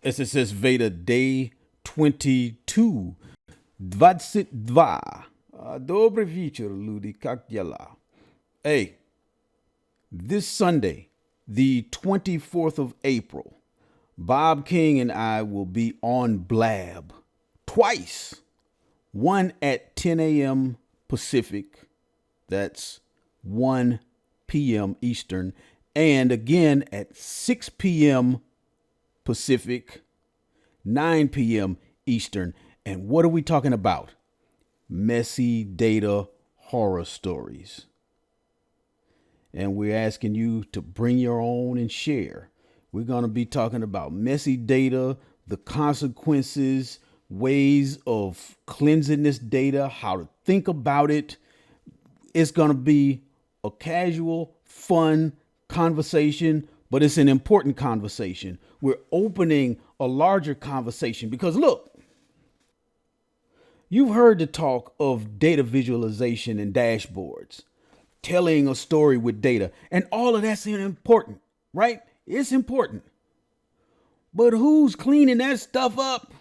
SSSVEDA Day 22. 22. Dobry wieczór, люди, как дела? Hey, this Sunday, the 24th of April, Bob King and I will be on Blab twice. One at 10 a.m. Pacific, that's 1 p.m. Eastern, and again at 6 p.m. Pacific, 9 p.m. Eastern. And what are we talking about? Messy data horror stories. And we're asking you to bring your own and share. We're going to be talking about messy data, the consequences, ways of cleansing this data, how to think about it. It's going to be a casual, fun conversation, but it's an important conversation. We're opening a larger conversation because look, you've heard the talk of data visualization and dashboards, telling a story with data, and all of that's important, right? It's important. But who's cleaning that stuff up?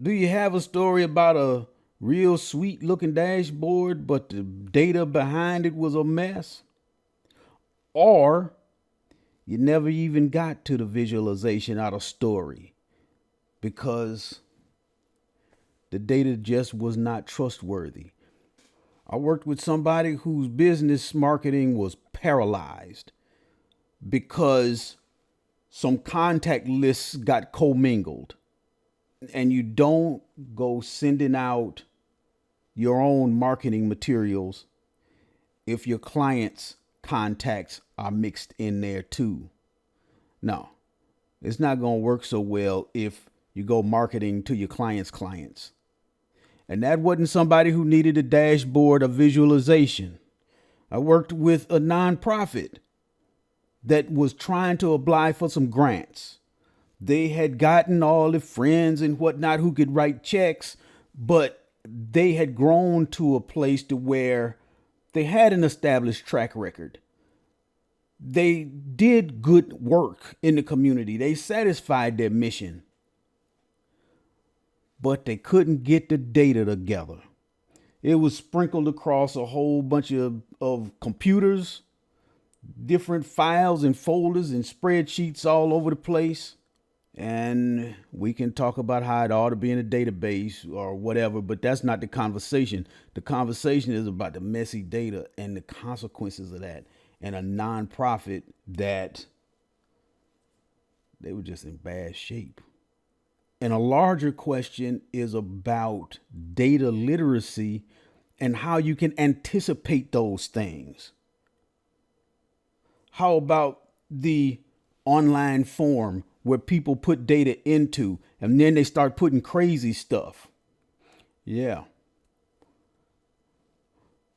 Do you have a story about a real sweet looking dashboard, but the data behind it was a mess? Or you never even got to the visualization out of story because the data just was not trustworthy. I worked with somebody whose business marketing was paralyzed because some contact lists got commingled. And you don't go sending out your own marketing materials if your clients' contacts are mixed in there too. No, it's not going to work so well if you go marketing to your clients' clients. And that wasn't somebody who needed a dashboard or visualization. I worked with a nonprofit that was trying to apply for some grants. They had gotten all the friends and whatnot who could write checks, but they had grown to a place to where they had an established track record. They did good work in the community. They satisfied their mission, but they couldn't get the data together. It was sprinkled across a whole bunch of computers, different files and folders and spreadsheets all over the place. And we can talk about how it ought to be in a database or whatever, but that's not the conversation. The conversation is about the messy data and the consequences of that, and a nonprofit that they were just in bad shape. And a larger question is about data literacy and how you can anticipate those things. How about the online form where people put data into and then they start putting crazy stuff? Yeah.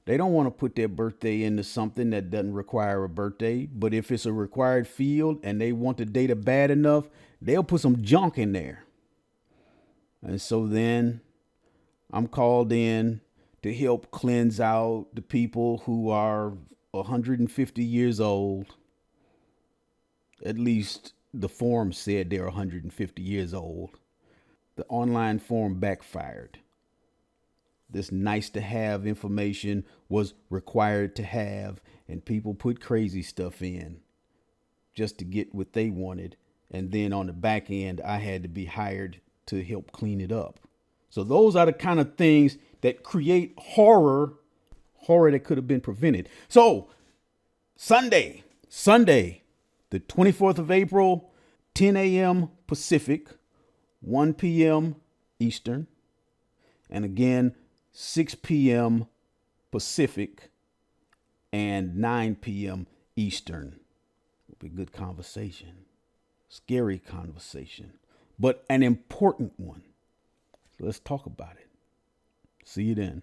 They don't want to put their birthday into something that doesn't require a birthday. But if it's a required field and they want the data bad enough, they'll put some junk in there. And so then I'm called in to help cleanse out the people who are 150 years old. At least the form said they're 150 years old. The online form backfired. This nice to have information was required to have, and people put crazy stuff in just to get what they wanted. And then on the back end, I had to be hired to help clean it up. So those are the kind of things that create horror that could have been prevented. So Sunday, the 24th of April, 10 a.m. Pacific, 1 p.m. Eastern, and again, 6 p.m. Pacific and 9 p.m. Eastern. It'll be a good conversation. Scary conversation, but an important one. So let's talk about it. See you then.